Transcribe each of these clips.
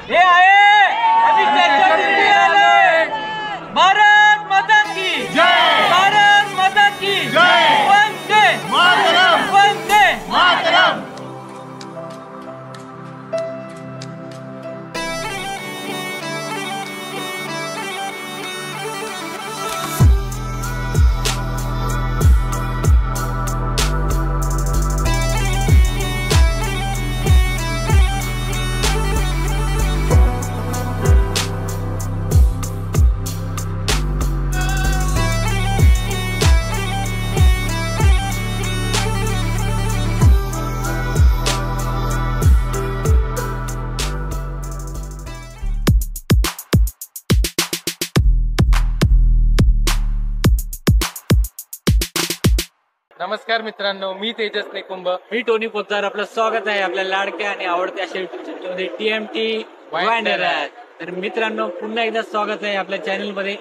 हे आहे आम्ही त्याच्या दिल्ली आलोय। भारत माता की जय, भारत माता की जय, वंदे मातरम, वंदे मातरम। नमस्कार मित्रांनो, मी तेजस नेकुंभ, मी टोनी पोद्दार। आपलं स्वागत आहे आपल्या लाडक्या आणि आवडत्या अशा युट्यूब चॅनलमध्ये TMT वाइंडर। तर मित्रांनो, पुन्हा एकदा स्वागत आहे आपल्या चॅनल मध्ये।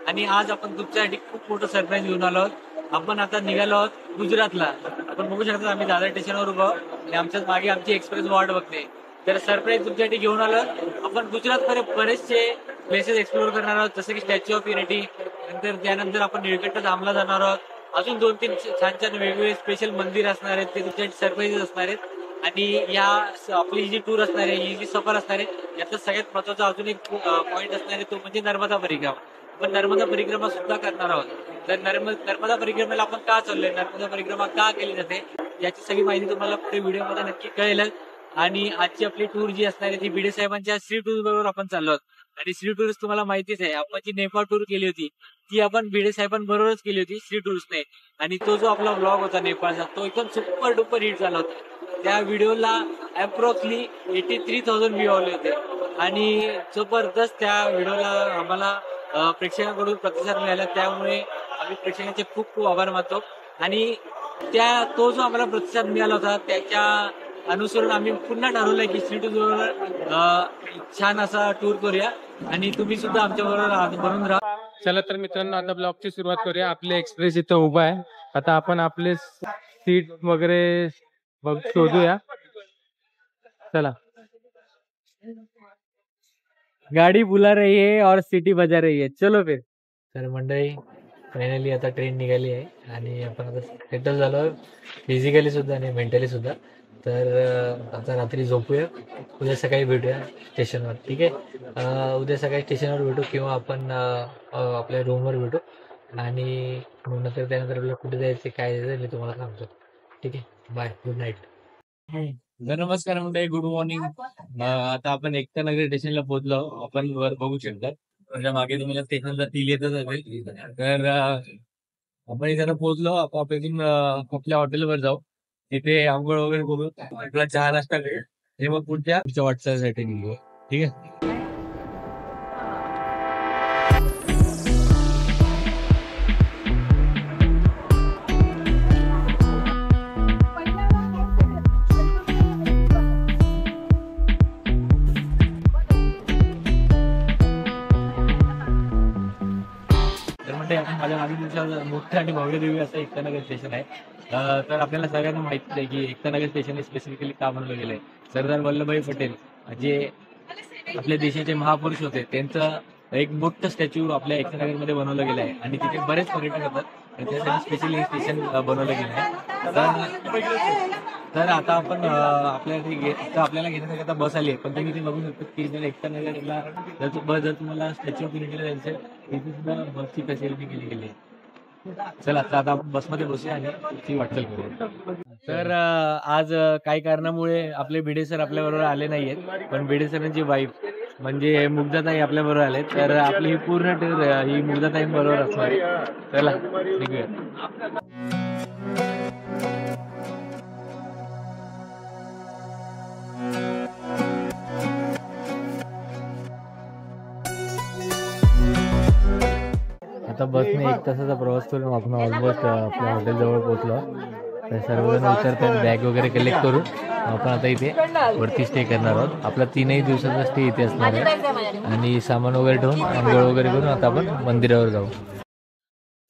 आणि आज आपण तुमच्यासाठी खूप मोठं सरप्राईज घेऊन आलो आहोत। आपण आता निघालो आहोत गुजरातला। आपण बघू शकता आम्ही दादर स्टेशनवर उभा आणि आमच्याच मागे आमची एक्सप्रेस वाट बघते। तर सरप्राईज तुमच्यासाठी घेऊन आलो। आपण गुजरातमध्ये बरेचसे प्लेसेस एक्सप्लोर करणार आहोत, जसं की स्टॅच्यू ऑफ युनिटी, नंतर त्यानंतर आपण निळकंठ धामला जाणार आहोत। अजून 2-3 छान छान वेगवेगळे स्पेशल मंदिर असणार आहेत, ते तुमच्यासाठी सरप्राईज असणार आहेत। आणि या आपली जी टूर असणार आहे, ही जी सफर असणार आहे, यातला सगळ्यात महत्वाचा अजून एक पॉईंट असणार आहे, तो म्हणजे नर्मदा परिक्रमा। आपण नर्मदा परिक्रमा सुद्धा करणार आहोत। तर नर्मदा परिक्रमेला आपण का चाललोय, नर्मदा परिक्रमा का केली जाते, याची सगळी माहिती तुम्हाला पुढे व्हिडिओमध्ये नक्की कळेल। आणि आजची आपली टूर जी असणार आहे ती भिडे साहेबांच्या श्री टूर बरोबर आपण चाललो आहोत। आणि श्री टूर्स तुम्हाला माहितीच आहे, आपण जी नेपाळ टूर केली होती ती आपण भिडे साहेबांबरोबरच केली होती श्री टूर्सने। आणि तो जो आपला ब्लॉग होता नेपाळचा, तो एकदम सुपर डुपर हिट झाला होता। त्या व्हिडिओला अप्रॉक्सिमेटली 83,000 व्ह्यू आले होते। आणि जबरदस्त त्या व्हिडिओला आम्हाला प्रेक्षकांकडून प्रतिसाद मिळाला, त्यामुळे आम्ही प्रेक्षकांचे खूप खूप आभार मानतो। आणि तो जो आम्हाला प्रतिसाद मिळाला होता, त्याच्या अनुसरून आम्ही पुन्हा ठरवलंय की श्री टूर छान असा टूर करूया आणि तुम्ही सुद्धा आमच्या बरोबर बनून राहा। चला तर मित्रांनो, आता ब्लॉगची सुरुवात करूया। आपले एक्सप्रेस इथं उभा आहे। आता आपण आपले सीट वगैरे शोधूया। चला, गाडी बुला रही है और सिटी बजा रही है, चलो फिर। तर मंडळी, फायनली आता ट्रेन निघाली आहे आणि आपण आता सेटल झालो फिजिकली सुद्धा आणि मेंटली सुद्धा। तर आता रात्री झोपूया, उद्या सकाळी भेटूया स्टेशनवर, ठीक आहे? उद्या सकाळी स्टेशनवर भेटू किंवा आपण आपल्या रूमवर भेटू। आणि नंतर त्यानंतर आपल्याला कुठे जायचं काय जायचं मी तुम्हाला सांगतो, ठीक आहे? Bye, good night. नमस्कार मंडळी, गुड मॉर्निंग। आता आपण एकता नगर स्टेशनला पोहोचलो। आपण वर बघू शकता, म्हणजे मागे तुम्हाला स्टेशनचा फील येतच असेल। तर आपण इथे पोहोचलो। आपण इथून आपल्या हॉटेलवर जाऊ, तिथे आंघोळ वगैरे करू, आपला चहा नाश्ता करू, हे मग पुढच्या वाटचालीसाठी निघू, ठीक आहे? माझ्या मागे मोठं आणि भव्य दिव्य असं एकतानगर स्टेशन आहे। तर आपल्याला सगळ्यांना माहिती आहे की एकतानगर स्टेशन हे स्पेसिफिकली का बनवलं गेलंय। सरदार वल्लभभाई पटेल जे आपल्या देशाचे महापुरुष होते, त्यांचं एक मोठं स्टॅच्यू आपल्या एकतानगरमध्ये बनवलं गेलं आहे आणि तिथे बरेच पर्यटक येतात, त्यासाठी स्पेशली हे स्टेशन बनवलं गेलं आहे। तर आता आपण आपल्याला घेण्यासाठी आता बस आली आहे, पण तुम्ही ते बघू शकता की जर एकतानगरला जर तुम्हाला स्टॅच्यू ऑफ युनिटीला जायचं तिथे सुद्धा बसची फॅसिलिटी केली गेली आहे। चला आता आपण बसमध्ये बसूया आणि ती वाटचाल करूया। तर आज काही कारणामुळे आपले भिडे सर आपल्या बरोबर आले नाहीयेत, पण भिडे सरांची वाईफ म्हणजे मुग्धाताई आपल्या बरोबर आले। तर आपली ही पूर्ण टूर ही मुग्धाताई बरोबर असणार आहे। चला निघूया। आता बसने 1 तासाचा प्रवास करून आपण ऑलमोस्ट आपल्या हॉटेलजवळ पोहोचलो। तर सर्वजण उतरतात, बॅग वगैरे कलेक्ट करून आपण आता इथे वरती स्टे करणार आहोत। आपला 3 दिवसाचा स्टे इथे असणार आहे आणि सामान वगैरे ठेवून आंघोळ वगैरे करून आता आपण मंदिरावर जाऊ।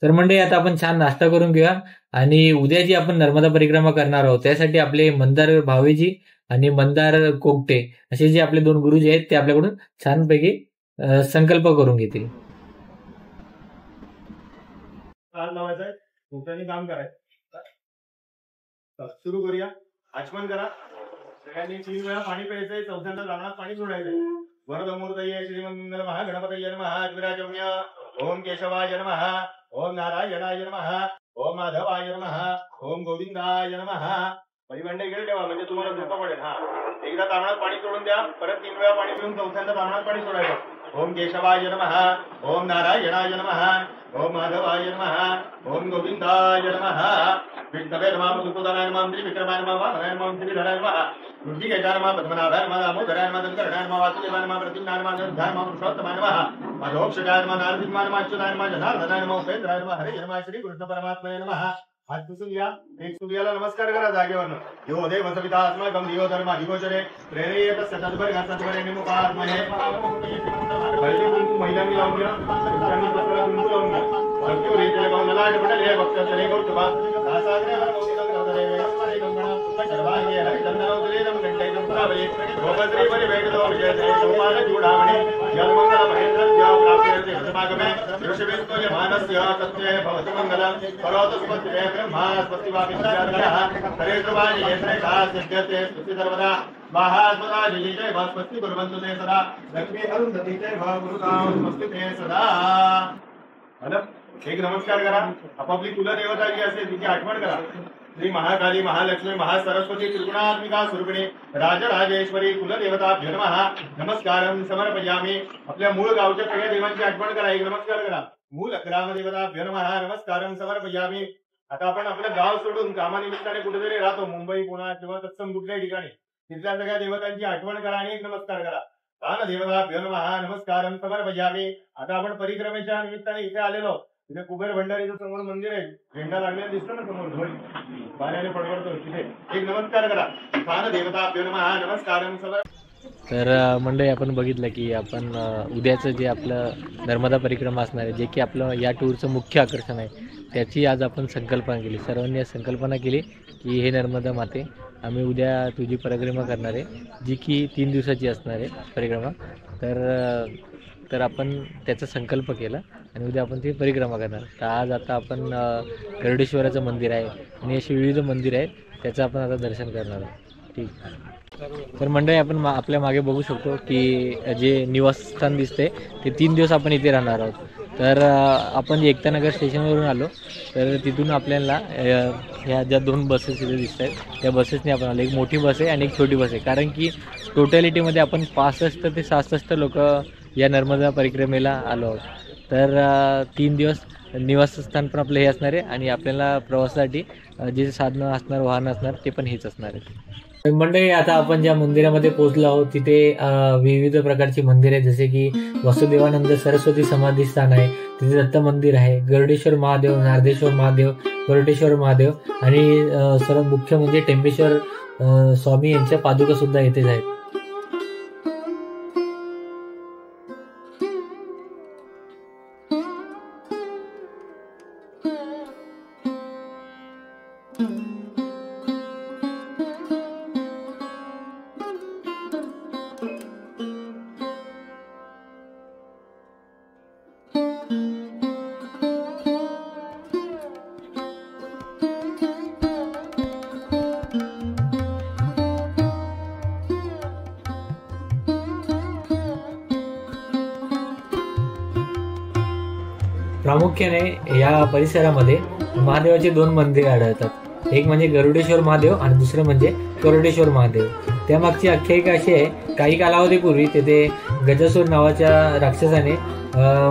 तर मंडळी, आता आपण छान नाश्ता करून घेऊया आणि उद्या जी आपण नर्मदा परिक्रमा करणार आहोत त्यासाठी आपले मंदार भावेजी आणि मंदार कोकटे असे जे आपले 2 गुरुजी आहेत ते आपल्याकडून छानपैकी संकल्प करून घेतील. काम करायचं. सुरू करूया. आचमन करा. सगळ्यांनी 3 वेळा पाणी प्यायचंय. चौथ्यांदा रानात पाणी सोडायचंय. वरदमूर्तये श्रीमंगल महागणपतये नमः. अग्निराजम्य. ओम केशवाय नमः. ओम नारायणाय नमः. ओम माधवाय नमः. ओम गोविंदाय नमः. परिबंड इकडे ठेवा म्हणजे तुम्हाला झोपा पडेल. हा, एकदा तांबणात पाणी सोडून द्या. परत 3 वेळा पाणी पिऊन चौथ्यांदा तांबणात पाणी सोडायचं. ओम केशवाय नमः. ओम नारायणाय नमः. ओम माधवाय नमः. ओम गोविंदाय नमः. विष्णवे नमः. सुतोदानाय नमः. विक्रमाय नमः. वामनाय नमः. श्रीधराय नमः. ऋषिकेशाय नमः. पद्मनाभाय नमः. दामोदराय नमः. दंडकर्णाय नमः. वासुदेवाय नमः. प्रद्युम्नाय नमः. अनिरुद्धाय नमः. पुरुषोत्तमाय नमः. माधवोक्षजाय नमः. नारसिंहाय नमः. अच्युताय नमः. जनार्दनाय नमः. उपेंद्राय नमः. हरे नमः. श्री कृष्ण परमात्मने नमः. हात पुसून घ्या. एक सूर्याला नमस्कार करा जागेवरनं. यो देव सविता अस्मकं दियो धर्म अधिगोचरे प्रेरयेत सतद्भर्गा सत्वरे मुखात्मने. महिलांनी लावून घ्या. पुरुषांनी पत्राला कुंकू लावून घ्या. भक्ती रीतीने पाहून ललाट पटेल हे भक्त चले कौतुका दासाग्रेवर मोदितं करतरे वेळंपरे गंगणा सर्वांगे हरिचंदनोदलेदं घंटैकं प्रावये गोपत्री परिवेदितो विजयते गोपाल चूडामणि जलमंगल महेन्द्रस्य प्राप्यते हृतमागमे ऋषिवेस्तो यमानस्य तत्त्वे भवतु मंगलम् करोतु सुपत्रे ब्रह्मा स्वस्तिवापित्यादयः हरे ध्रुवाय येत्रेषा सिद्ध्यते स्तुति सर्वदा महास्मदा जय भास्पति कुर्वन्तु ते सदा लक्ष्मी अरुन्धती जय भवगुरुतां स्वस्ति ते सदा. एक नमस्कार करा. आपापली कुलदेवता जी असेल तिची आठवण करा. श्री महाकाली महालक्ष्मी महासरस्वती त्रिगुणात्मिका स्वरूपिणी राजराजेश्वरी कुलदेवताभ्यो नमः. नमस्कारं समर्पयामि. आपल्या मूळ गावच्या सगळ्या देवांची आठवण करा. एक नमस्कार करा. मूल ग्रामदेवताभ्यो नमः. नमस्कारं समर्पयामि. आता आपण आपलं गाव सोडून कामानिमित्ताने कुठेतरी राहतो. मुंबई पुणे किंवा तत्सम कुठल्याही ठिकाणी. तिथल्या सगळ्या देवतांची आठवण करा आणि एक नमस्कार करा. तान देवताभ्यो नमः. नमस्कारं समर्पयामि. आता आपण परिक्रमेच्या निमित्ताने इथे आलेलो. तिथे कुबेर भंडारीचं समोर मंदिर आहे. झेंडा लागलेला दिसतो ना समोर ढोल पाण्याने पडपडतो. तिथे एक नमस्कार करा. तान देवताभ्यो नमः. नमस्कारं तर मंडळी आपण बघितलं की आपण उद्याचं जे आपलं नर्मदा परिक्रमा असणार आहे जे की आपलं या टूरचं मुख्य आकर्षण आहे त्याची आज आपण संकल्पना केली. सर्वांनी संकल्पना केली की हे नर्मदा माते आम्ही उद्या तुझी परिक्रमा करणार आहे जी की 3 दिवसाची असणार आहे परिक्रमा. तर आपण त्याचा संकल्प केला आणि उद्या आपण ती परिक्रमा करणार. तर आज आता आपण गरुडेश्वराचं मंदिर आहे आणि अशी विविध मंदिर आहेत त्याचं आपण आता दर्शन करणार आहोत. ठीक. तर मंडळी आपण आपल्या मागे बघू शकतो की जे निवासस्थान दिसते ते 3 दिवस आपण इथे राहणार आहोत. तर आपण एकतानगर स्टेशनवरून आलो तर तिथून आपल्याला ह्या ज्या 2 बसेस इथे दिसत आहेत त्या बसेसने आपण आलो. एक मोठी बस आहे आणि एक छोटी बस आहे कारण की टोटॅलिटीमध्ये आपण 65 ते 66 लोक या नर्मदा परिक्रमेला आलो आहोत. तर 3 दिवस निवासस्थान पण आपलं हे असणार आहे आणि आपल्याला प्रवासासाठी जे साधनं असणार वाहनं असणार ते पण हेच असणार आहे. मंडळी आता आपण ज्या मंदिरामध्ये पोहोचलो आहोत तिथे विविध प्रकारची मंदिर आहेत जसे की वसुदेवानंद सरस्वती समाधी स्थान आहे. तिथे दत्त मंदिर आहे. गरुडेश्वर महादेव, नारदेश्वर महादेव, गरुडेश्वर महादेव आणि सर्वात मुख्य म्हणजे टेंबेश्वर स्वामी यांच्या पादुका सुद्धा येथेच आहेत. प्रामुख्याने या परिसरामध्ये महादेवाचे 2 मंदिरे आढळतात. एक म्हणजे गरुडेश्वर महादेव आणि दुसरं म्हणजे गरुडेश्वर महादेव. त्यामागची आख्यायिका अशी आहे काही कालावधीपूर्वी तेथे गजासूर नावाच्या राक्षसाने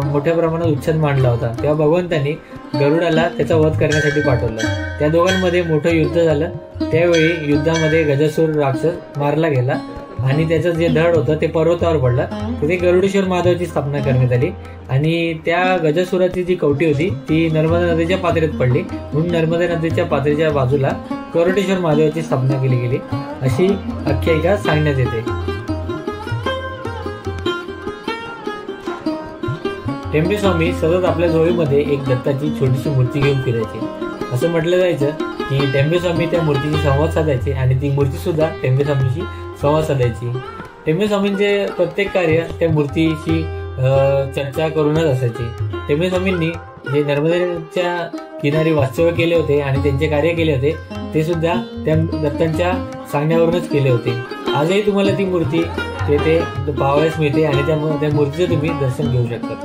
मोठ्या प्रमाणात उच्छाद मांडला होता. तेव्हा भगवंतांनी गरुडाला त्याचा वध करण्यासाठी पाठवलं. त्या दोघांमध्ये मोठं युद्ध झालं. त्यावेळी युद्धामध्ये गजासूर राक्षस मारला गेला आणि त्याचं जे धड होतं ते पर्वतावर पडलं. तिथे गरुडेश्वर महादेवाची स्थापना करण्यात आली आणि त्या गजासुराची जी कवटी होती ती नर्मदा नदीच्या पात्रेत पडली म्हणून नर्मदा नदीच्या पात्रेच्या बाजूला गरुडेश्वर महादेवाची स्थापना केली गेली अशी आख्यायिका सांगण्यात येते. टेंबे स्वामी सतत आपल्या झोळीमध्ये एक दत्ताची छोटीशी मूर्ती घेऊन फिरायची. असं म्हटलं जायचं की टेंबे स्वामी त्या मूर्तीशी संवाद साधायचे आणि ती मूर्ती सुद्धा टेंबे स्वामीशी संवाद साधायची. टेंबे स्वामींचे प्रत्येक कार्य त्या मूर्तीशी चर्चा करूनच असायचे. टेंबे स्वामींनी जे नर्मदेच्या किनारी वास्तव्य केले होते आणि त्यांचे कार्य केले होते ते सुद्धा त्या दत्तांच्या सांगण्यावरूनच केले होते. आजही तुम्हाला ती मूर्ती तेथे पाहावयास मिळते आणि त्या मूर्तीचे तुम्ही दर्शन घेऊ शकता.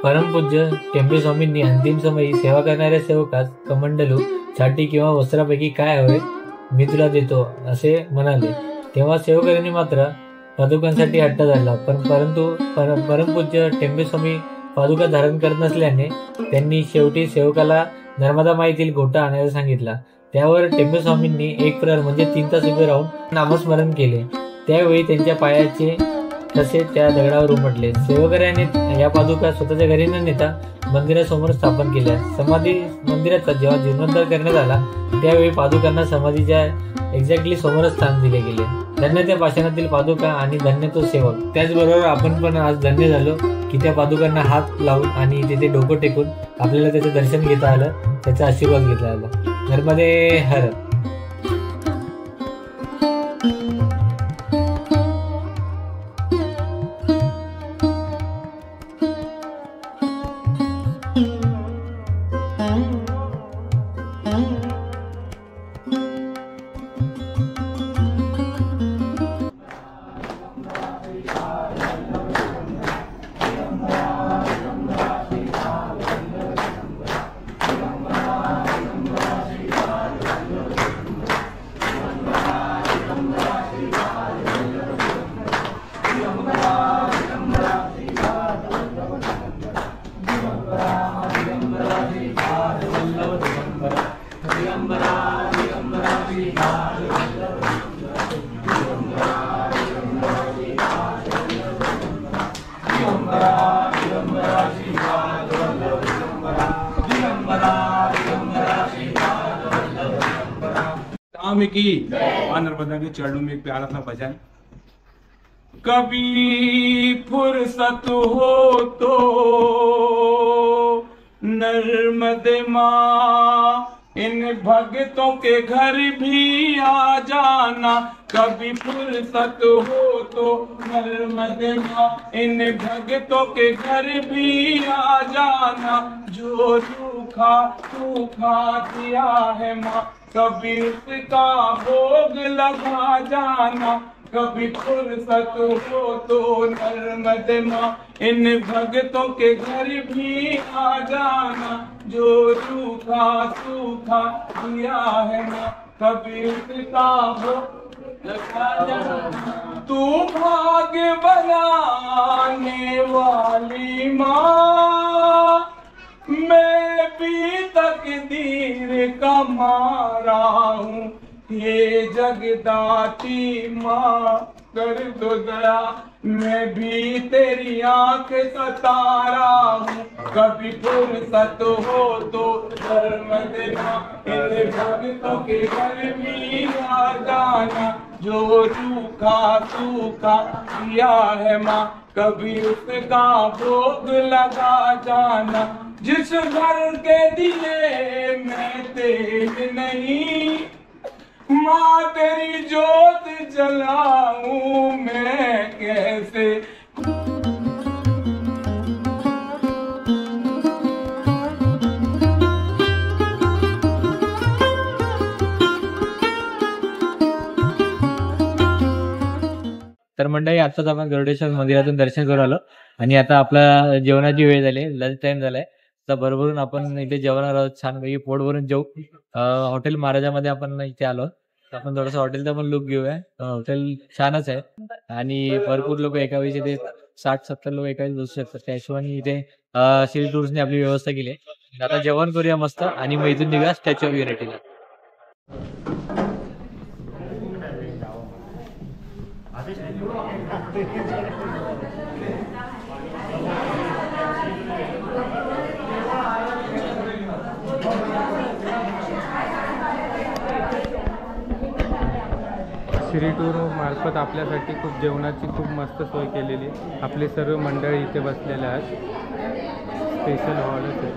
परमपूज्य टेंबे स्वामींनी अंतिम समयी सेवा करणाऱ्या सेवकास कमंडलू, छाटी किंवा वस्त्रापैकी काय हवे मी तुला देतो असे म्हणाले. तेव्हा सेवकांनी मात्र पादुकांसाठी हट्ट धरला. परंतु परमपूज्य टेंबे स्वामी पादुका धारण करत नसल्याने त्यांनी शेवटी सेवकाला नर्मदा माईतील गोटा आणायला सांगितला. त्यावर टेंबे स्वामींनी एक प्रहर म्हणजे 3 तास उभे राहून नामस्मरण केले. त्यावेळी त्यांच्या पायाचे ठसे त्या दगडावर उमटले. सेवकऱ्याने या पादुका स्वतःच्या घरी न नेता मंदिरासमोर स्थापन केल्या. समाधी मंदिराचा जेव्हा जीर्णोद्धार करण्यात आला त्यावेळी पादुकांना समाधीच्या एक्झॅक्टली समोर स्थान दिले गेले. धन्य त्या पाषाणातील पादुका आणि धन्य तो सेवक. त्याचबरोबर आपण पण आज धन्य झालो की त्या पादुकांना हात लावून आणि तिथे डोकं टेकून आपल्याला त्याचं दर्शन घेता आलं, त्याचा आशीर्वाद घेता आला. नर्मदे हर. में की मां नर्मदा के चरणों में एक प्यारा सा भजन। कभी फुर्सत हो तो नर्मदे माँ इन भक्तों के घर भी आ जाना। कभी फुर्सत हो तो नर्मदे माँ इन भक्तों के घर भी आ जाना। जो रूखा सूखा दिया है माँ कभी उसका भोग लगा जाना। कभी फुर्सत हो तो नर्मदे माँ इन भक्तों के घर भी आ जाना। जो रूखा सूखा दिया है माँ कभी उसका भोग लगा जाना। तू भाग्य बनाने वाली माँ मैं भी तकदीर का मारा हूँ। ये जगदाती माँ कर दो दया मैं भी तेरी आंख का तारा हूँ। कभी फुर्सत हो तो नर्मदे माँ इन भक्तों के घर भी आ जाना। जो रूखा सूखा दिया है माँ कभी उसका भोग लगा जाना। जिस घर के दिए में तेल नहीं माँ तेरी जोत जलाऊं मैं कैसे। तर मंडळी आताच आपण गरुडेश्वर मंदिरातून दर्शन करून आलो आणि आता आपला जेवणाची वेळ झाली, लंच टाइम झालाय. तर भरभरून आपण इथे जेवणार आहोत, छानपैकी पोट भरून जेऊ. हॉटेल महाराजामध्ये आपण इथे आलो, तर आपण थोडंसं हॉटेलचा पण लुक घेऊया. हॉटेल छानच आहे आणि भरपूर लोक एका वेळी इथे 60-70 लोक एका वेळी बसू शकतात. त्या हिशोबाने इथे श्री टूर्सने आपली व्यवस्था केली आहे. आता जेवण करूया मस्त आणि मग इथून निघूया स्टॅच्यू ऑफ युनिटीला. श्री टूर मार्फत आपल्यासाठी खूप जेवणाची खूप मस्त सोय केलेली आहे. आपले सर्व मंडळी इथे बसलेले आहेत. स्पेशल हॉलच आहे.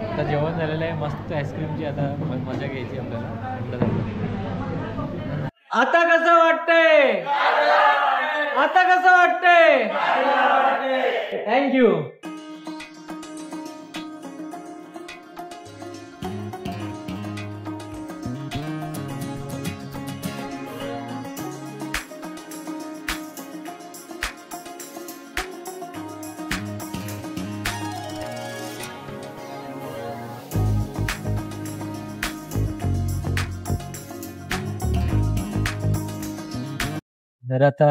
आता जेवण झालेलं आहे, मस्त आईस्क्रीमची आता मजा घ्यायची आपल्याला. आता कसं वाटतंय? आता कसं वाटतंय? थँक्यू. तर आता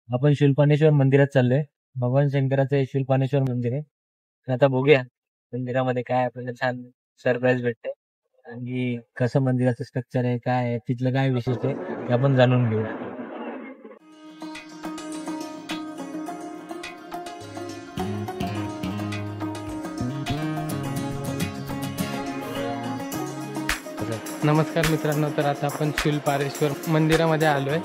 आपण शूलपाणेश्वर मंदिरात चाललोय. भगवान शंकराचं हे शूलपाणेश्वर मंदिर आहे. तर आता बघूया मंदिरामध्ये काय आपल्याला छान सरप्राईज भेटतंय आणि कसं मंदिराचं स्ट्रक्चर आहे, काय आहे, तिथलं काय विशेष आहे हे आपण जाणून घेऊया. नमस्कार मित्रांनो, तर आता आपण शूलपाणेश्वर मंदिरामध्ये आलोय.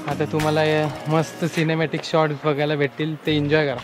आता तुम्हाला या मस्त सिनेमॅटिक शॉट्स बघायला भेटतील, ते एन्जॉय करा.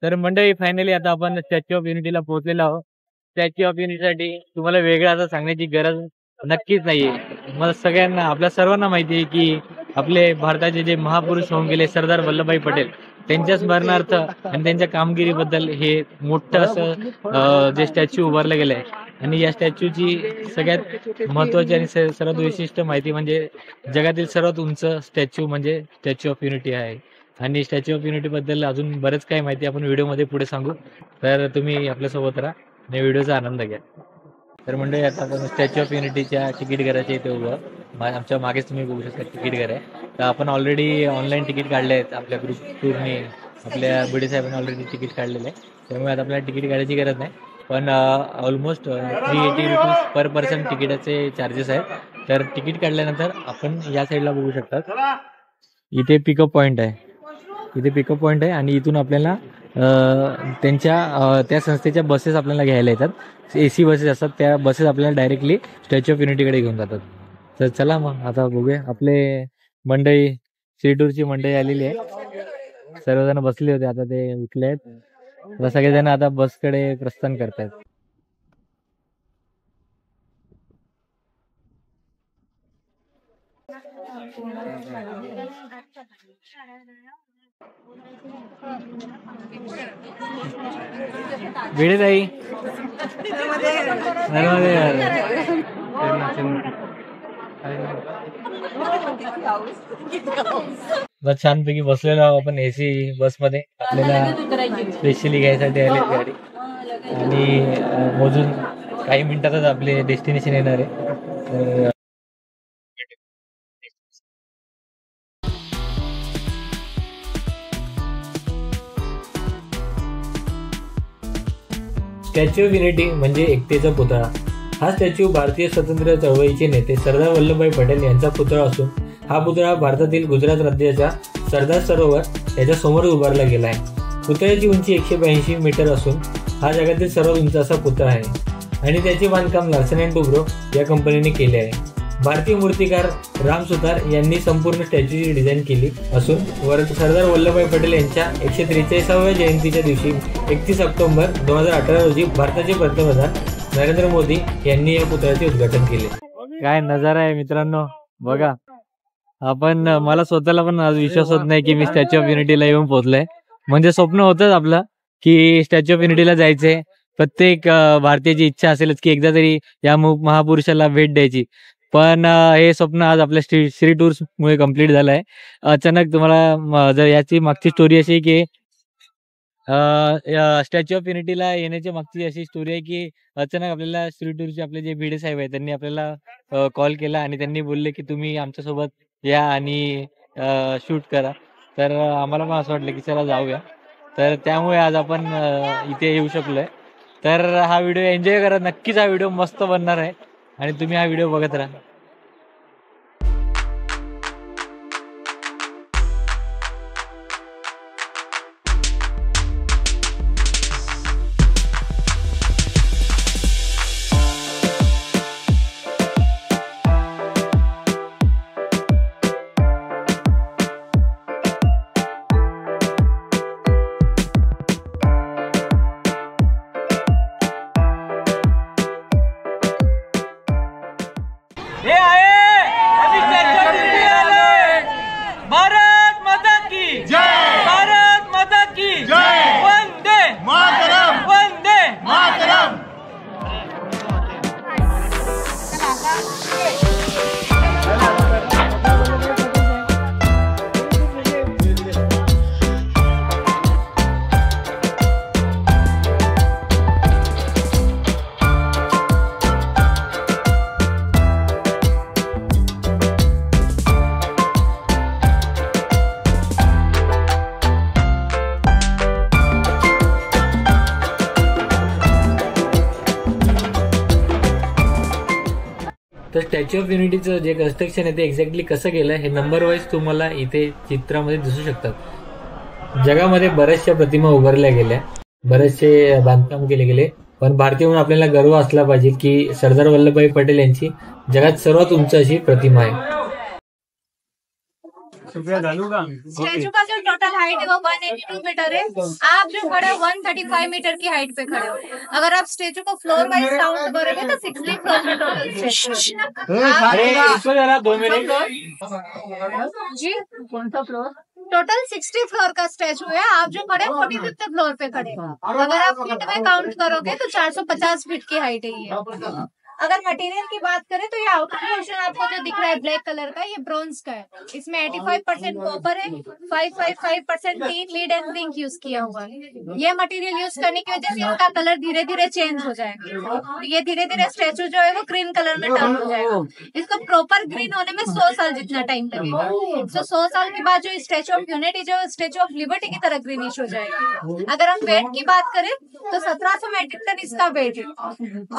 तर मंडळी, फायनली आता आपण स्टॅच्यू ऑफ युनिटीला पोहोचलेलो आहोत. स्टॅच्यू ऑफ युनिटीसाठी तुम्हाला वेगळं असं सांगण्याची गरज नक्कीच नाहीये. मला सगळ्यांना, आपल्या सर्वांना माहिती आहे की आपले भारताचे जे महापुरुष होऊन गेले सरदार वल्लभभाई पटेल, त्यांच्या स्मरणार्थ आणि त्यांच्या कामगिरीबद्दल हे मोठं असं जे स्टॅच्यू उभारलं गेलं आहे. आणि या स्टॅच्यूची सगळ्यात महत्वाची आणि सर्वात विशिष्ट माहिती म्हणजे जगातील सर्वात उंच स्टॅच्यू म्हणजे स्टॅच्यू ऑफ युनिटी आहे. आणि स्टॅच्यू ऑफ युनिटी बद्दल अजून बरंच काही माहिती आपण व्हिडिओमध्ये पुढे सांगू. तर तुम्ही आपल्यासोबत राहा आणि व्हिडिओचा आनंद घ्या. तर म्हणजे आता आपण स्टॅच्यू ऑफ युनिटीच्या तिकीट घराच्या इथे उभं, आमच्या मागेच तुम्ही बघू शकता तिकीट घर आहे. तर आपण ऑलरेडी ऑनलाईन तिकीट काढले आहेत आपल्या ग्रुप टूरने, आपल्या बीडी साहेबांनी ऑलरेडी तिकीट काढलेलं आहे. त्यामुळे आता आपल्याला तिकीट काढायची गरज नाही. पण ऑलमोस्ट 380 रुपीज पर पर्सन तिकिटाचे चार्जेस आहेत. तर तिकीट काढल्यानंतर आपण या साईडला बघू शकतात, इथे पिकअप पॉईंट आहे. इथे पिकअप पॉईंट आहे आणि इथून आपल्याला त्या संस्थेच्या बसेस आपल्याला घ्यायला येतात. AC बसेस असतात, त्या बसेस आपल्याला डायरेक्टली स्टॅच्यू ऑफ युनिटीकडे घेऊन जातात. तर चला मग आता बघूया. आपले मंडळी, श्री टूरची मंडळी आलेली आहे. सर्वजण बसले होते, आता ते उठले आहेत. आता सगळेजण आता बसकडे प्रस्थान करतायत. भिडे ताई छानपैकी बसलेलो आहोत आपण AC बसमध्ये. आपल्याला स्पेशली घ्यायसाठी आले गाडी आणि मोजून काही मिनिटातच आपले डेस्टिनेशन येणार आहे. स्टॅच्यू ऑफ युनिटी म्हणजे एकतेचा पुतळा. हा स्टॅच्यू भारतीय स्वातंत्र्य चळवळीचे नेते सरदार वल्लभभाई पटेल यांचा पुतळा असून हा पुतळा भारतातील गुजरात राज्याच्या सरदार सरोवर याच्या समोर उभारला गेला आहे. पुतळ्याची उंची 182 मीटर असून हा जगातील सर्वात उंच असा पुतळा आहे आणि त्याचे बांधकाम लार्सन अँड टुब्रो या कंपनीने केले आहे. भारतीय मूर्तिकार राम सुतार यांनी संपूर्ण स्टॅच्यूची डिझाईन केली असून सरदार वल्लभभाई पटेल यांच्या 143व्या जयंतीच्या दिवशी 31 ऑक्टोबर 2018 रोजी भारताचे पंतप्रधान नरेंद्र मोदी यांनी या पुतळ्याचे उद्घाटन केले. काय नजारा आहे मित्रांनो, बघा. आपण मला स्वतःला पण आज विश्वास होत नाही की मी स्टॅच्यू ऑफ युनिटीला येऊन पोहोचलोय. म्हणजे स्वप्न होतंच आपलं की स्टॅच्यू ऑफ युनिटीला जायचंय. प्रत्येक भारतीयाची इच्छा असेलच की एकदा तरी या महापुरुषाला भेट द्यायची. पण हे स्वप्न आज आपल्या श्री टूर्स मुळे कम्प्लीट झालं आहे. अचानक तुम्हाला जर याची मागची स्टोरी अशी की स्टॅच्यू ऑफ युनिटीला येण्याची मागची अशी स्टोरी आहे की अचानक आपल्याला श्री टूरचे आपले जे भिडे साहेब आहेत त्यांनी आपल्याला कॉल केला आणि त्यांनी बोलले की तुम्ही आमच्यासोबत या आणि शूट करा. तर आम्हाला पण असं वाटलं की चला जाऊया. तर त्यामुळे आज आपण इथे येऊ शकलोय. तर हा व्हिडिओ एन्जॉय करा. नक्कीच हा व्हिडिओ मस्त बनणार आहे आणि तुम्ही हा व्हिडिओ बघत राहा. हे आहे अभी स्टॅच्यू ऑफ युनिटी आले. भारत माता की जय, भारत माता की जय, वंदे मातरम, वंदे मातरम. तर स्टॅच्यू ऑफ युनिटीचं जे कन्स्ट्रक्शन आहे ते एक्झॅक्टली कसं केलं हे नंबर वाईज तुम्हाला इथे चित्रामध्ये दिसू शकतात. जगामध्ये बऱ्याचशा प्रतिमा उभारल्या गेल्या, बरेचसे बांधकाम केले गेले, पण भारतीय म्हणून आपल्याला गर्व असला पाहिजे की सरदार वल्लभभाई पटेल यांची जगात सर्वात उंच अशी प्रतिमा आहे. स्टैचू का जो टोटल हाइट है वो 182 मीटर है. आप जो खड़े हो 135 मीटर की हाइट पे खड़े हो. अगर आप स्टैचू को फ्लोर वाइज काउंट करोगे तो 60 फ्लोर में टोटल जी कौन सा फ्लोर. टोटल 60 फ्लोर का स्टैचू है. आप जो खड़े 45th फ्लोर पे खड़े. अगर आप फीट में काउंट करोगे तो 450 फीट की हाइट है ये. अगर मटेरियल की बात करें तो ये आउटर पोर्शन आपको जो दिख रहा है ब्लैक कलर का, ये ब्रॉन्ज का है. इसमें 85% कॉपर है, 555% टीन लीड एंड जिंक यूज किया हुआ है. ये मटेरियल यूज करने की वजह से इसका कलर धीरे धीरे चेंज हो जाएगा. ये धीरे धीरे स्टैचू जो है वो ग्रीन कलर में टर्न हो जाएगा. इसको प्रॉपर ग्रीन होने में 100 साल जितना टाइम लगेगा. तो 100 साल के बाद जो स्टैचू ऑफ यूनिटी जो स्टैचू ऑफ लिबर्टी की तरह ग्रीनिश हो जाएगा. अगर हम वेट की बात करें तो 1700 मेट्रिक टन इसका वेट है.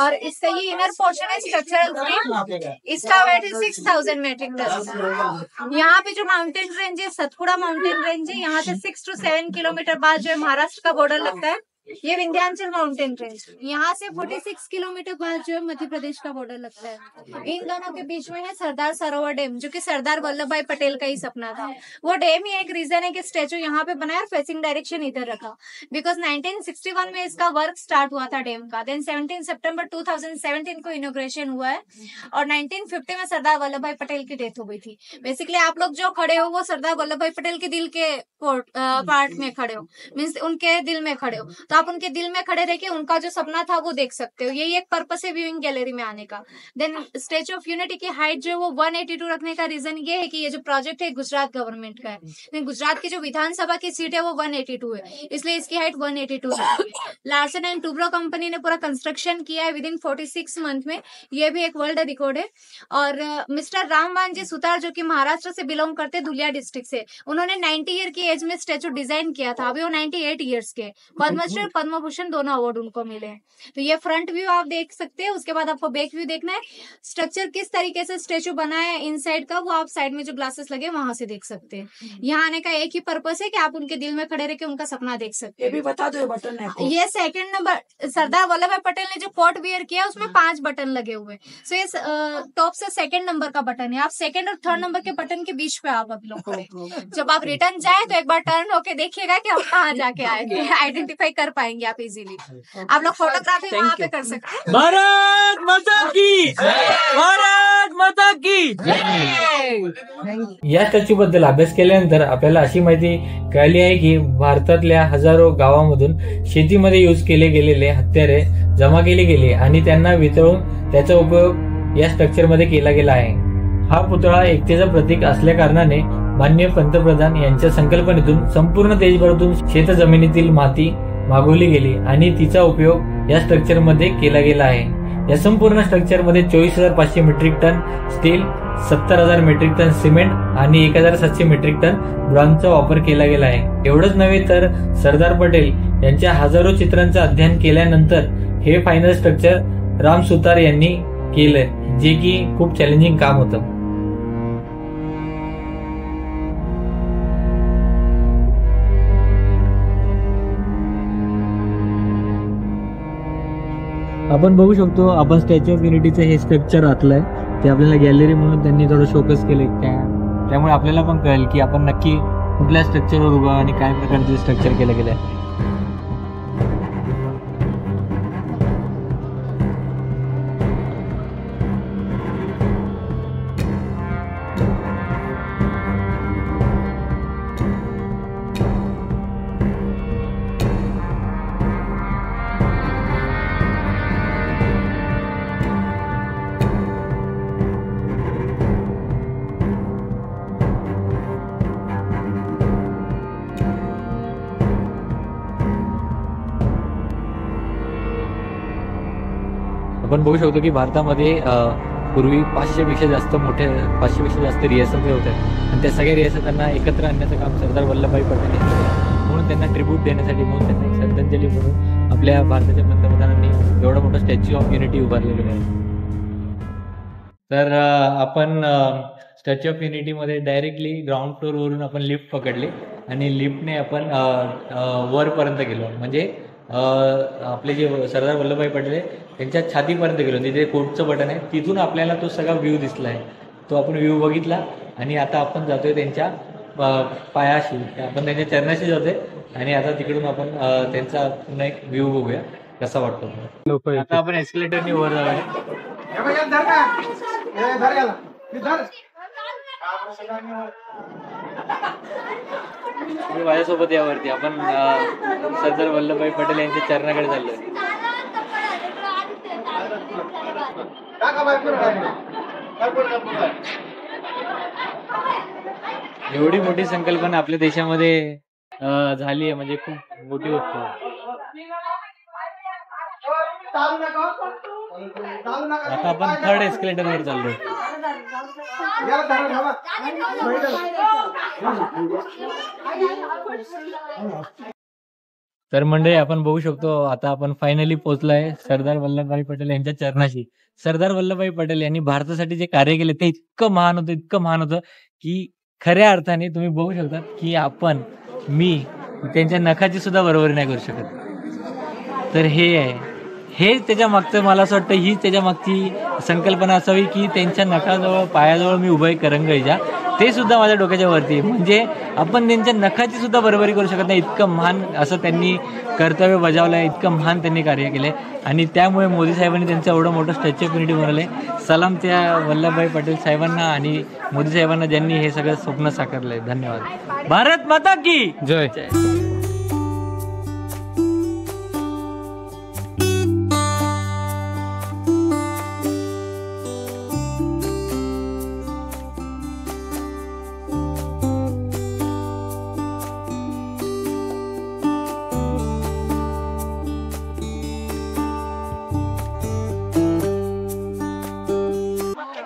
और इसका ये इनर पोर्शन है स्ट्रक्चरल ग्रीन, इसका वेट है 6000 मेट्रिक टन. यहाँ पे जो माउंटेन रेंज है सतपुड़ा माउंटेन रेंज है. यहाँ से 6 to 7 किलोमीटर बाद जो है महाराष्ट्र का बॉर्डर लगता है. ये विंध्याचल माउंटेन रेंज. यहाँ से 46 किलोमीटर बाद जो है मध्य प्रदेश का बॉर्डर लगता है. इन दोनों के बीच में है सरदार सरोवर डैम, जो कि सरदार वल्लभ भाई पटेल का ही सपना था. वो डैम ही एक रीजन है कि स्टैचू यहाँ पे बनाया और फेसिंग डायरेक्शन इधर रखा. बिकॉज 1961 में इसका वर्क स्टार्ट हुआ था डैम का. देन 17 सितंबर 2017 को इनोग्रेशन हुआ है और 1950 में सरदार वल्लभ भाई पटेल की डेथ हो गई थी. बेसिकली आप लोग जो खड़े हो वो सरदार वल्लभ भाई पटेल के दिल के पार्ट में खड़े हो, मीन्स उनके दिल में खड़े हो. तो आप उनके दिल में खड़े रह के उनका जो सपना था वो देख सकते हो. यही एक पर्पस है व्यूइंग गैलरी में आने का. देन स्टैचू ऑफ यूनिटी की हाइट जो है वो 182 रखने का रीजन ये है कि ये जो प्रोजेक्ट है गुजरात गवर्नमेंट का है. गुजरात की जो विधानसभा की सीट है वो 182 है, इसलिए इसकी हाइट 182 है. लार्सन एंड टुब्रो कंपनी ने पूरा कंस्ट्रक्शन किया है विद इन 46 मंथ में. ये भी एक वर्ल्ड रिकॉर्ड है. और मिस्टर रामवान जी सुतार जो कि महाराष्ट्र से बिलोंग करते धुलिया डिस्ट्रिक्ट से, उन्होंने 90 ईयर की एज में स्टैचू डिजाइन किया था. अभी वो 98 ईयर्स के. पद्मश्री और पद्म भूषण दोनों अवार्ड उनको मिले हैं। तो ये फ्रंट व्यू आप देख सकते हैं। उसके बाद आपको बैक व्यू देखना है, स्ट्रक्चर किस तरीके से स्टेचू बना है इनसाइड का, वो आप साइड में जो ग्लासेस लगे वहां से देख सकते हैं। यहाँ आने का एक ही पर्पस है कि आप उनके दिल में खड़े रह के उनका सपना देख सकते हैं। ये भी बता दो, ये बटन है ये 2nd नंबर सरदार वल्लभ भाई पटेल ने जो कोट वियर किया उसमें 5 बटन लगे हुए। सो ये टॉप से 2nd नंबर का बटन है। आप 2nd और 3rd नंबर के बटन के बीच पे आप लोग खड़े। जब आप रिटर्न जाए तो एक बार टर्न होके देखिएगा कि हम कहाँ जाके आए, आइडेंटिफाई कर पाएंगे आप इजीली। आप लोग फोटोग्राफी वहाँ पे कर सकते हैं। भारत माता की, भारत माता की। या स्टॅच्यू बद्दल अभ्यास केल्यानंतर आपल्याला अशी माहिती कळली आहे की भारतातल्या हजारो गावांमधून शेतीमध्ये यूज केले गेलेले हत्यारे जमा केले गेले आणि त्यांना वितळून त्याचा उपयोग या स्ट्रक्चर मध्ये केला गेला आहे। हा पुतळा एकतेचं प्रतीक असल्या कारणाने माननीय पंतप्रधान यांच्या संकल्पनेतून संपूर्ण देशभरातून शेतजमिनीतील माती मागवली गेली आणि तिचा उपयोग या स्ट्रक्चर मध्ये केला गेला आहे। या संपूर्ण स्ट्रक्चर मध्ये 24,500 metric tonne steel, 70,000 metric tonne cement आणि 1,700 मेट्रिक टन ब्रॉन्झचा वापर केला गेला आहे। एवढंच नव्हे तर सरदार पटेल यांच्या हजारो चित्रांचं अध्ययन केल्यानंतर हे फायनल स्ट्रक्चर राम सुतार यांनी केलं, जे की खूप चॅलेंजिंग काम होतं। आपण बघू शकतो, आपण स्टॅच्यू ऑफ युनिटीचं हे स्ट्रक्चर आतलंय ते आपल्याला गॅलरी म्हणून त्यांनी थोडं शोकेस केले, त्यामुळे आपल्याला पण कळेल की आपण नक्की कुठल्या स्ट्रक्चरवर उभा आणि काय प्रकारचे स्ट्रक्चर केलं गेलं आहे। आपण बघू शकतो की भारतामध्ये पूर्वी 500पेक्षा जास्त मोठे 500पेक्षा जास्त रिहर्सल होत आहेत आणि त्या सगळ्या रिहर्सल त्यांना एकत्र आणण्याचं काम सरदार वल्लभभाई पटेल यांनी केलं। म्हणून त्यांना ट्रिब्यूट देण्यासाठी, म्हणून त्यांना एक श्रद्धांजली म्हणून आपल्या भारताच्या पंतप्रधानांनी एवढा मोठा स्टॅच्यू ऑफ युनिटी उभारलेला आहे। तर आपण स्टॅच्यू ऑफ युनिटीमध्ये डायरेक्टली ग्राउंड फ्लोअरवरून आपण लिफ्ट पकडली आणि लिफ्टने आपण वरपर्यंत गेलो, म्हणजे आपले जे सरदार वल्लभभाई पटेल त्यांच्या छातीपर्यंत गेलो, तिथे कोटचं बटन आहे, तिथून आपल्याला तो सगळा व्ह्यू दिसला आहे। तो आपण व्ह्यू बघितला आणि आता आपण जातोय त्यांच्या पायाशी, आपण त्यांच्या चरणाशी जातोय आणि आता तिकडून आपण त्यांचा पुन्हा एक व्ह्यू बघूया कसा वाटतो। आता आपण एस्केलेटरने वर जाऊया। माझ्यासोबत यावरती आपण सरदार वल्लभभाई पटेल यांच्या चरणाकडे चाललोय। एवढी मोठी संकल्पना आपल्या देशामध्ये झाली आहे म्हणजे खूप मोठी गोष्ट आहे। आता आपण 3rd एस्केलेटर वर चाललोय। तर मंडळी आपण बघू शकतो, आता आपण फायनली पोहोचलोय सरदार वल्लभभाई पटेल यांच्या चरणाशी। सरदार वल्लभभाई पटेल यांनी भारतासाठी जे कार्य केले ते इतकं महान होतं की खऱ्या अर्थाने तुम्ही बघू शकता की आपण, मी त्यांच्या नखाची सुद्धा बरोबरी नाही करू शकत। तर हे आहे, हे त्याच्या मागचं, मला असं वाटतं हीच त्याच्या मागची संकल्पना असावी की त्यांच्या नखाजवळ, पायाजवळ मी उभा आहे करंगळीच्या, ते सुद्धा माझ्या डोक्याच्या वरती, म्हणजे आपण त्यांच्या नखाची सुद्धा बरोबरी करू शकत नाही, इतकं महान असं त्यांनी कर्तव्य बजावलं आहे, इतकं महान त्यांनी कार्य केलंय आणि त्यामुळे मोदी साहेबांनी त्यांचं एवढं मोठं स्टॅच्यू ऑफ युनिटी बनवलंय। सलाम त्या वल्लभभाई पटेल साहेबांना आणि मोदी साहेबांना ज्यांनी हे सगळं स्वप्न साकारलंय। धन्यवाद। भारत माता की जय।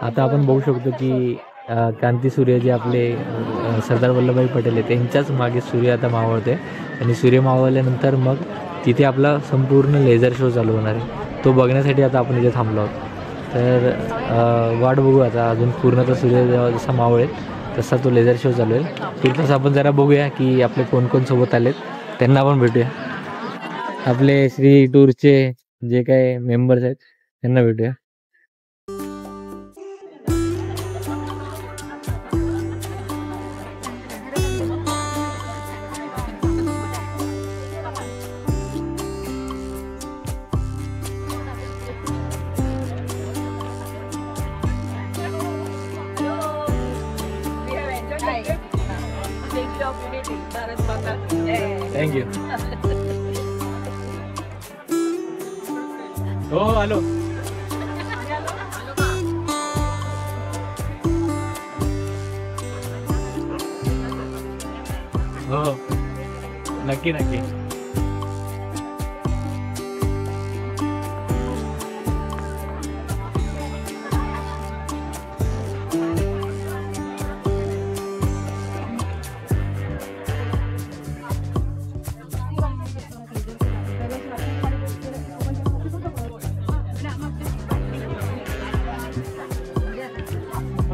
आता आपण बघू शकतो की क्रांती सूर्य जे आपले सरदार वल्लभभाई पटेल आहेत त्यांच्याच मागे सूर्य आता मावळतोय आणि सूर्य मावळल्यानंतर मग तिथे आपला संपूर्ण लेझर शो चालू होणार आहे. तो बघण्यासाठी आता आपण इथे थांबलो आहोत. तर वाट बघू आता अजून पूर्ण तर सूर्य जेव्हा जसा मावळेल तसा तो लेझर शो चालू आहे. तिथंच आपण जरा बघूया की आपले कोण कोण सोबत आलेत त्यांना पण भेटूया. आपले श्री टूरचे जे काही मेंबर्स आहेत त्यांना भेटूया. थँक्यू. हो हॅलो. हो नक्की नक्की.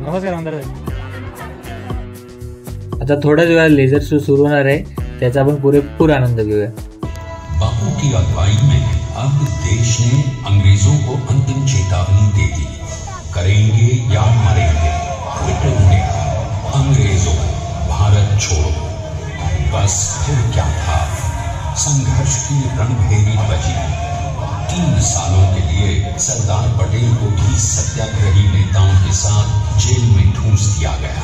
नमस्कार आमदार. आता थोड्याच वेळा लेझर शो सुरू होणार आहे, त्याचा आपण पुरेपूर आनंद घेऊया. बापू की अगुवाई में अब देश ने अंग्रेजों को अंतिम चेतावनी दे दी. करेंगे या मरेंगे, क्विट इंडिया, अंग्रेजों भारत छोड़ो. बस फिर क्या था, संघर्ष की रणभेरी बजी. 3 सालों के लिए सरदार पटेल को भी सत्याग्रही नेताओं के साथ जेल में ठूंस दिया गया.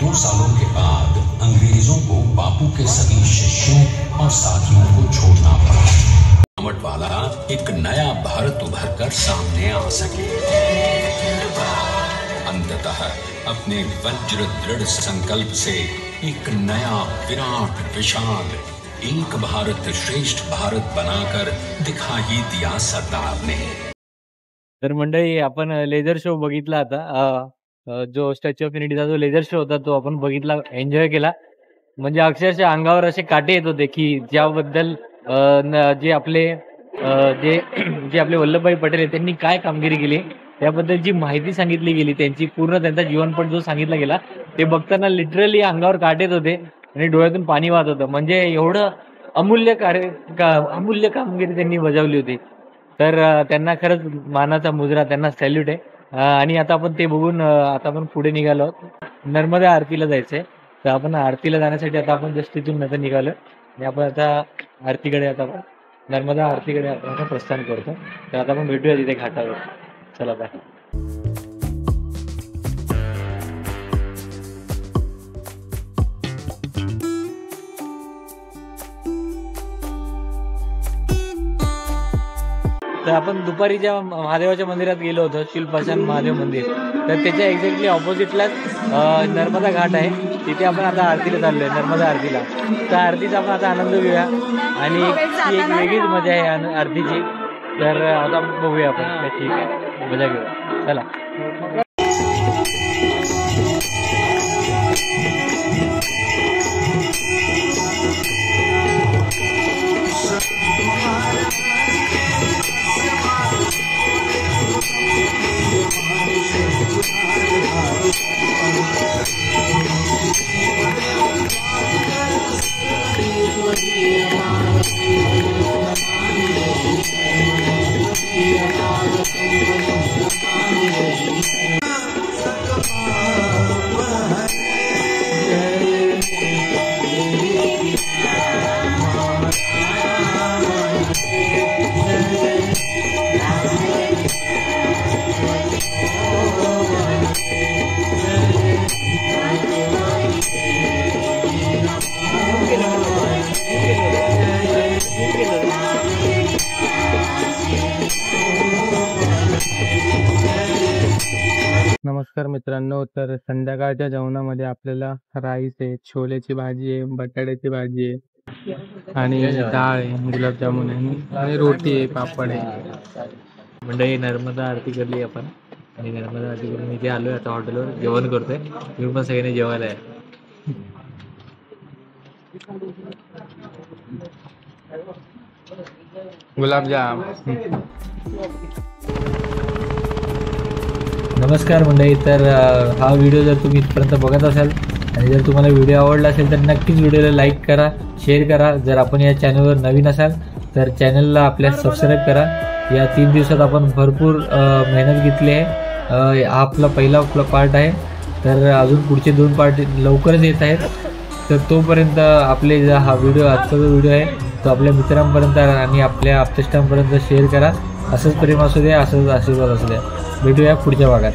2 सालों के बाद अंग्रेजों को बापू के सभी शिष्यों और साथियों को छोड़ना पड़ा. अमट वाला एक नया भारत उभर कर सामने आ सके. अंततः अपने वज्र दृढ़ संकल्प से एक नया विराट विशाल एक भारत श्रेष्ठ भारत बनाकर दिखा ही दिया सरदार ने. तर मंडळी आपण लेझर शो बघितला आता. जो स्टॅच्यू ऑफ युनिटीचा जो लेझर शो होता तो आपण बघितला, एन्जॉय केला. म्हणजे अक्षरशः अंगावर असे काटे येत होते की ज्याबद्दल जे आपले वल्लभभाई पटेल आहेत त्यांनी काय कामगिरी केली त्याबद्दल जी माहिती सांगितली गेली, त्यांची पूर्ण त्यांचा जीवनपट जो सांगितला गेला ते बघताना लिटरली अंगावर काटे येत होते आणि डोळ्यातून पाणी वाहत होतं. म्हणजे एवढं अमूल्य अमूल्य कामगिरी त्यांनी बजावली होती. तर त्यांना खरंच मानाचा मुजरा, त्यांना सॅल्यूट आहे. आणि आता आपण ते बघून आता आपण पुढे निघालो आहोत. नर्मदा आरतीला जायचंय, तर आपण आरतीला जाण्यासाठी आता आपण जस्ट तिथून नंतर निघालो आणि आपण आता आरतीकडे आता नर्मदा आरतीकडे आपण प्रस्थान करतो. तर आता आपण भेटूया तिथे घाटावर. चला बाय. तर आपण दुपारी ज्या महादेवाच्या मंदिरात गेलो होतो, शिल्पाशान महादेव मंदिर, तर त्याच्या एक्झॅक्टली ऑपोजिटलाच नर्मदा घाट आहे. तिथे आपण आता आरतीला चाललोय, नर्मदा आरतीला. त्या आरतीचा आपण आता आनंद घेऊया आणि ती एक वेगळीच मजा आहे आरतीची. तर आता बघूया आपण कशी मजा घेऊया. चला. नमस्कार मित्रांनो. तर संध्याकाळच्या जेवणामध्ये आपल्याला राईस आहे, छोलेची भाजी आहे, बटाट्याची भाजी आहे आणि डाळ आहे, गुलाबजामुन आहे आणि रोटी आहे, पापड आहे. म्हणजे नर्मदा आरती करली आपण आणि नर्मदा आरती करून इथे आलोय. आता हॉटेलवर जेवण करतोय. तुम्ही पण सगळ्यांनी जेवायला आहे. गुलाबजाम. नमस्कार मंडळी. तर हा व्हिडिओ जर तुम्ही इथपर्यंत बघत असाल आणि जर तुम्हाला व्हिडिओ आवडला असेल तर नक्कीच व्हिडिओला लाईक करा, शेअर करा. जर आपण या चॅनलवर नवीन असाल तर चॅनलला आपल्या सबस्क्राईब करा. या 3 दिवसात आपण भरपूर मेहनत घेतली आहे. हा आपला पहिला पार्ट आहे. तर अजून पुढचे 2 पार्ट लवकरच येत आहेत. तर तोपर्यंत आपले हा व्हिडिओ, आजचा जो व्हिडिओ आहे तो आपल्या मित्रांपर्यंत आणि आपल्या आप्तेष्टांपर्यंत शेअर करा. असंच प्रेम असू द्या, असंच आशीर्वाद असू द्या. भेटूया पुढच्या भागात.